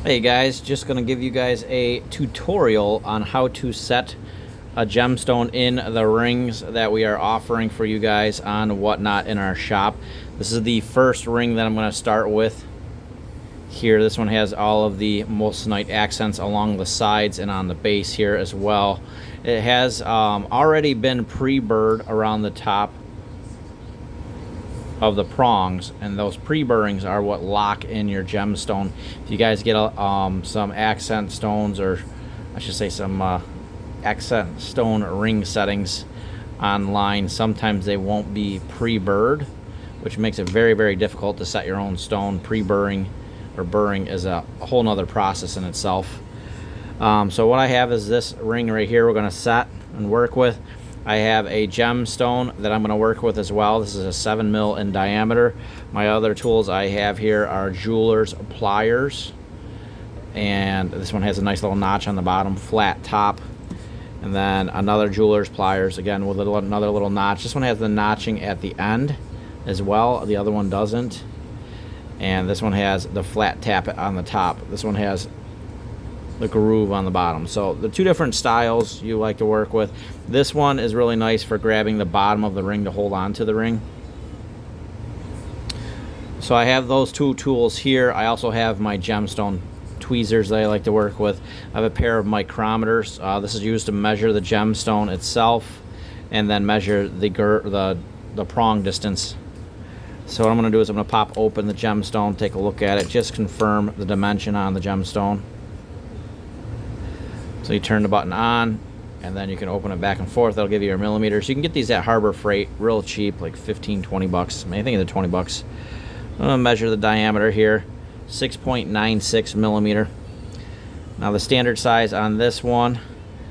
Hey guys, just going to give you guys a tutorial on how to set a gemstone in the rings that we are offering for you guys on Whatnot in our shop. This is the first ring that I'm going to start with here. This one has all of the Moissanite accents along the sides and on the base here as well. It has already been pre-burred around the top of the prongs, and those pre-burrings are what lock in your gemstone. If you guys get some accent stones, or I should say some accent stone ring settings online, sometimes they won't be pre-burred, which makes it very, very difficult to set your own stone. Pre-burring or burring is a whole nother process in itself. So what I have is this ring right here we're going to set and work with. I have a gemstone that I'm going to work with as well. This is a 7 mil in diameter. My other tools I have here are jeweler's pliers, and this one has a nice little notch on the bottom, flat top, and then another jeweler's pliers, again with another little notch. This one has the notching at the end as well, the other one doesn't, and this one has the flat tap on the top. This one has the groove on the bottom. So the two different styles you like to work with. This one is really nice for grabbing the bottom of the ring to hold on to the ring. So I have those two tools here. I also have my gemstone tweezers that I like to work with. I have a pair of micrometers. This is used to measure the gemstone itself and then measure the prong distance. So what I'm going to do is I'm going to pop open the gemstone, take a look at it, just confirm the dimension on the gemstone. So you turn the button on, and then you can open it back and forth. That'll give you your millimeters. You can get these at Harbor Freight real cheap, like 15, 20 bucks. I think it's 20 bucks. I'm going to measure the diameter here, 6.96 millimeter. Now the standard size on this one,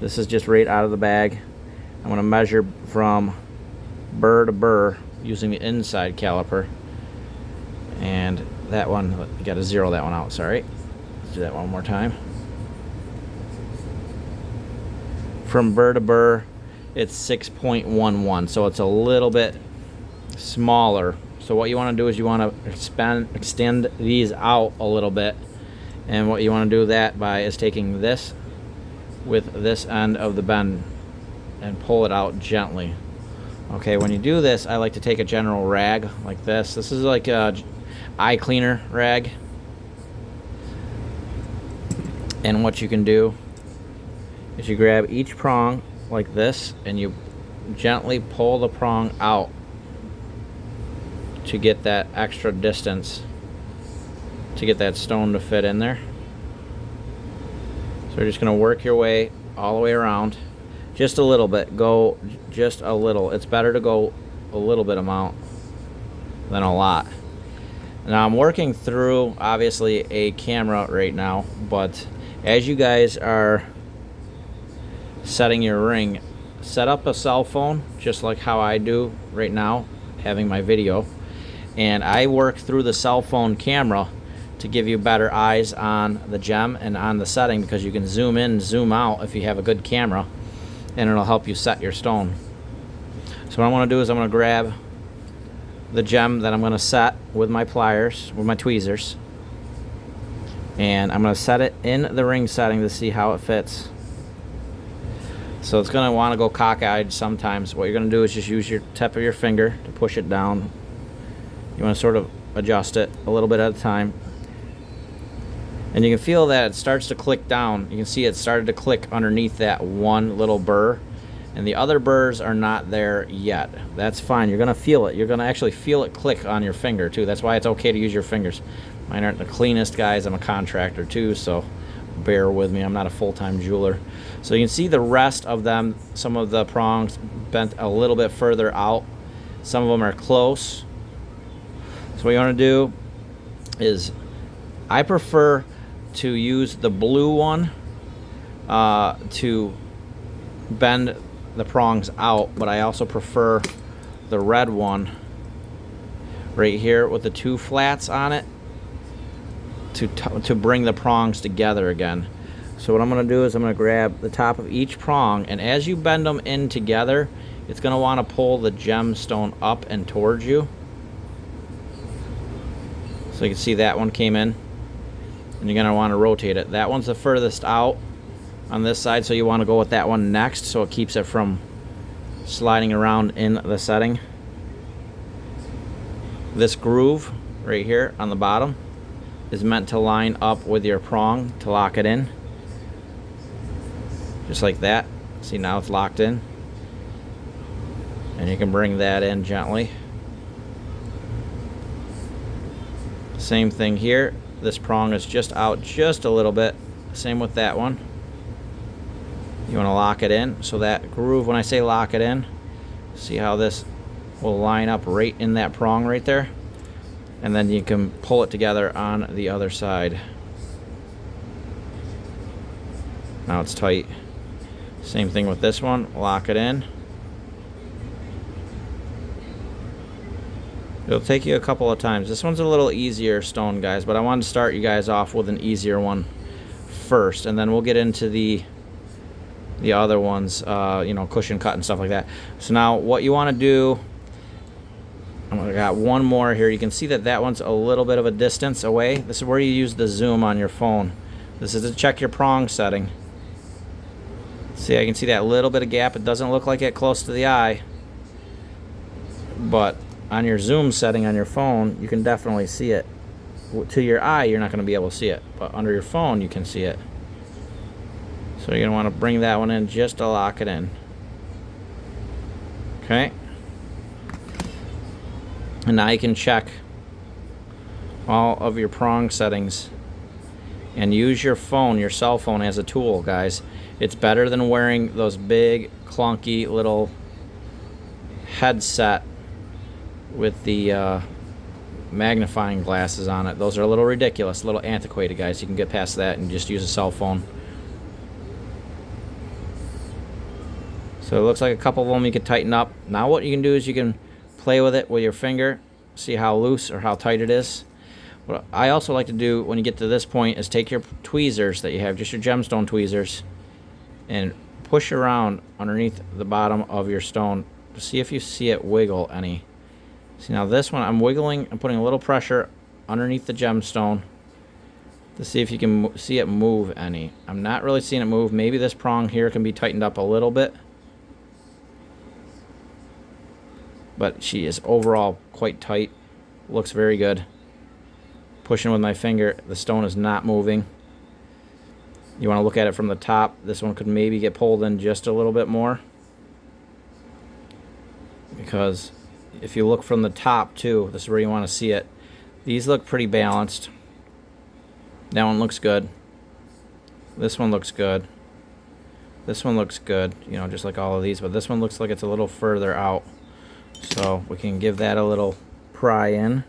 this is just right out of the bag. I'm going to measure from burr to burr using the inside caliper. And that one, you got to zero that one out, sorry. Let's do that one more time. From burr to burr, it's 6.11, so it's a little bit smaller. So what you want to do is you want to extend these out a little bit, and what you want to do that by is taking this with this end of the bend and pull it out gently. Okay, when you do this, I like to take a general rag like this. This is like a eye cleaner rag, and what you can do is you grab each prong like this and you gently pull the prong out to get that extra distance to get that stone to fit in there. So you're just going to work your way all the way around, just a little bit. Go just a little. It's better to go a little bit amount than a lot. Now I'm working through obviously a camera right now, but as you guys are setting your ring, set up a cell phone just like how I do right now, having my video, and I work through the cell phone camera to give you better eyes on the gem and on the setting, because you can zoom in, zoom out if you have a good camera, and it'll help you set your stone. So what I'm going to do is I'm going to grab the gem that I'm going to set with my pliers, with my tweezers, and I'm going to set it in the ring setting to see how it fits. So it's going to want to go cockeyed sometimes. What you're going to do is just use your tip of your finger to push it down. You want to sort of adjust it a little bit at a time. And you can feel that it starts to click down. You can see it started to click underneath that one little burr. And the other burrs are not there yet. That's fine. You're going to feel it. You're going to actually feel it click on your finger too. That's why it's okay to use your fingers. Mine aren't the cleanest, guys. I'm a contractor too, so bear with me. I'm not a full-time jeweler. So you can see the rest of them, some of the prongs bent a little bit further out. Some of them are close. So what you want to do is, I prefer to use the blue one to bend the prongs out, but I also prefer the red one right here with the two flats on it to bring the prongs together again. So what I'm going to do is I'm going to grab the top of each prong, and as you bend them in together, it's going to want to pull the gemstone up and towards you. So you can see that one came in. and you're going to want to rotate it. That one's the furthest out on this side, so you want to go with that one next so it keeps it from sliding around in the setting. This groove right here on the bottom is meant to line up with your prong to lock it in. Just like that. See, now it's locked in. And you can bring that in gently. Same thing here. This prong is just out just a little bit. Same with that one. You want to lock it in. So that groove, when I say lock it in, see how this will line up right in that prong right there? And then you can pull it together on the other side. Now it's tight. Same thing with this one. Lock it in. It'll take you a couple of times. This one's a little easier stone, guys, but I wanted to start you guys off with an easier one first, and then we'll get into the other ones, you know, cushion cut and stuff like that. So now what you want to do, I got one more here. You can see that that one's a little bit of a distance away. This is where you use the zoom on your phone. This is to check your prong setting. See, I can see that little bit of gap. It doesn't look like it close to the eye, but on your zoom setting on your phone, you can definitely see it. To your eye, you're not going to be able to see it, but under your phone, you can see it. So you're going to want to bring that one in just to lock it in. Okay. And now you can check all of your prong settings and use your phone, your cell phone, as a tool, guys. It's better than wearing those big, clunky little headset with the magnifying glasses on it. Those are a little ridiculous, a little antiquated, guys. You can get past that and just use a cell phone. So it looks like a couple of them you can tighten up. Now what you can do is you can play with it with your finger, see how loose or how tight it is. What I also like to do when you get to this point is take your tweezers that you have, just your gemstone tweezers, and push around underneath the bottom of your stone to see if you see it wiggle any. See, now this one I'm wiggling and putting a little pressure underneath the gemstone to see if you can see it move any. I'm not really seeing it move. Maybe this prong here can be tightened up a little bit, but she is overall quite tight. Looks very good. Pushing with my finger, the stone is not moving. You want to look at it from the top. This one could maybe get pulled in just a little bit more, because if you look from the top too, this is where you want to see it. These look pretty balanced. That one looks good. This one looks good. This one looks good, you know, just like all of these, but this one looks like it's a little further out. So we can give that a little pry in.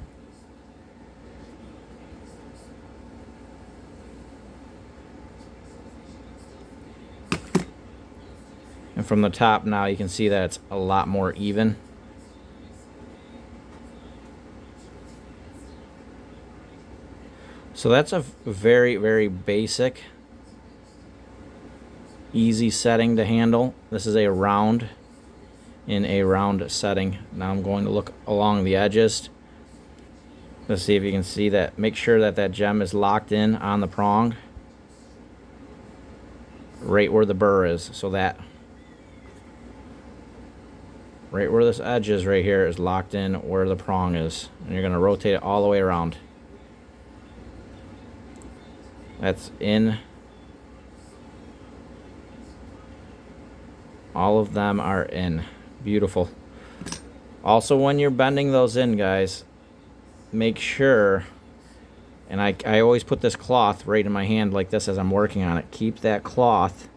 And from the top now you can see that it's a lot more even. So that's a very, very basic, easy setting to handle. This is a round in a round setting. Now I'm going to look along the edges. Let's see if you can see that. Make sure that that gem is locked in on the prong, right where the burr is. So that right where this edge is right here is locked in where the prong is. And you're going to rotate it all the way around. That's in. All of them are in. Beautiful. Also, when you're bending those in, guys, make sure, and I always put this cloth right in my hand like this as I'm working on it. Keep that cloth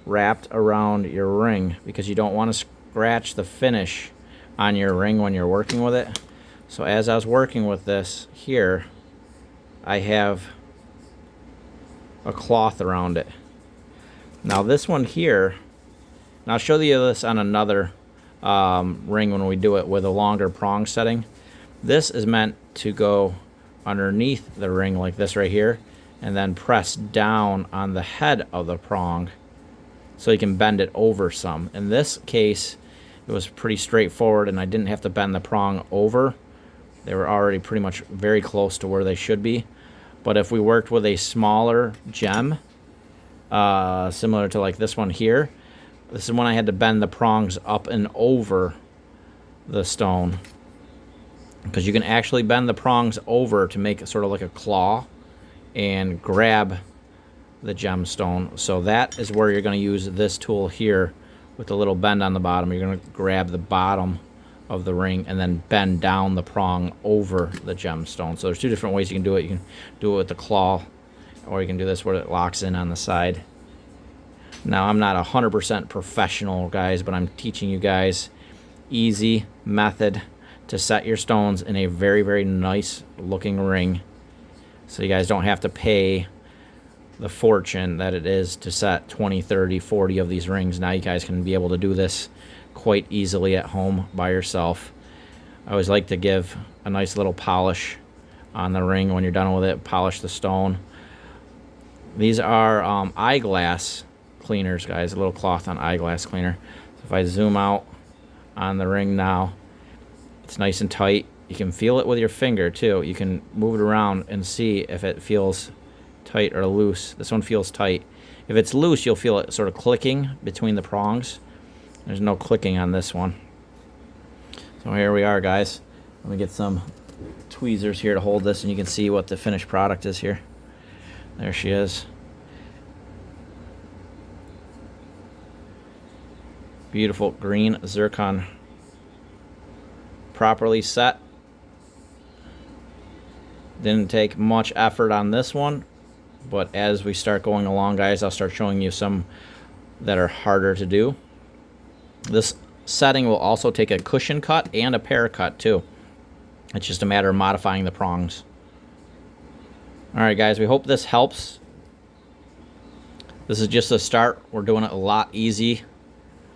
wrapped around your ring, because you don't want to scratch the finish on your ring when you're working with it. So as I was working with this here, I have a cloth around it. Now this one here, and I'll show you this on another ring when we do it with a longer prong setting. This is meant to go underneath the ring like this right here, and then press down on the head of the prong so you can bend it over some. In this case, it was pretty straightforward, and I didn't have to bend the prong over. They were already pretty much very close to where they should be. But if we worked with a smaller gem, similar to like this one here, this is when I had to bend the prongs up and over the stone, because you can actually bend the prongs over to make it sort of like a claw and grab the gemstone. So that is where you're going to use this tool here with the little bend on the bottom. You're going to grab the bottom of the ring and then bend down the prong over the gemstone. So there's two different ways you can do it. You can do it with the claw, or you can do this where it locks in on the side. Now, I'm not 100% professional, guys, but I'm teaching you guys easy method to set your stones in a very, very nice looking ring, so you guys don't have to pay the fortune that it is to set 20, 30, 40 of these rings. Now you guys can be able to do this quite easily at home by yourself. I always like to give a nice little polish on the ring when you're done with it. Polish the stone. These are eyeglass cleaners, guys. A little cloth on eyeglass cleaner. So if I zoom out on the ring now, it's nice and tight. You can feel it with your finger too. You can move it around and see if it feels tight or loose. This one feels tight. If it's loose, you'll feel it sort of clicking between the prongs. There's no clicking on this one. So here we are, guys. Let me get some tweezers here to hold this, and you can see what the finished product is here. There she is. Beautiful green zircon. Properly set. Didn't take much effort on this one, but as we start going along, guys, I'll start showing you some that are harder to do. This setting will also take a cushion cut and a pear cut too. It's just a matter of modifying the prongs. Alright, guys, we hope this helps. This is just a start. We're doing it a lot easy.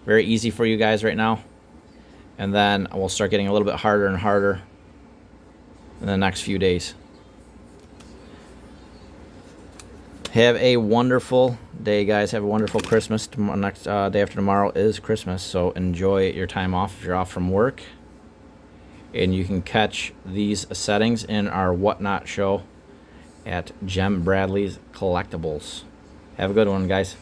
Very easy for you guys right now. And then we'll start getting a little bit harder and harder in the next few days. Have a wonderful day, guys. Have a wonderful Christmas. Next day after tomorrow is Christmas, so enjoy your time off if you're off from work. And you can catch these settings in our Whatnot show at Gem Bradley's Collectibles. Have a good one, guys.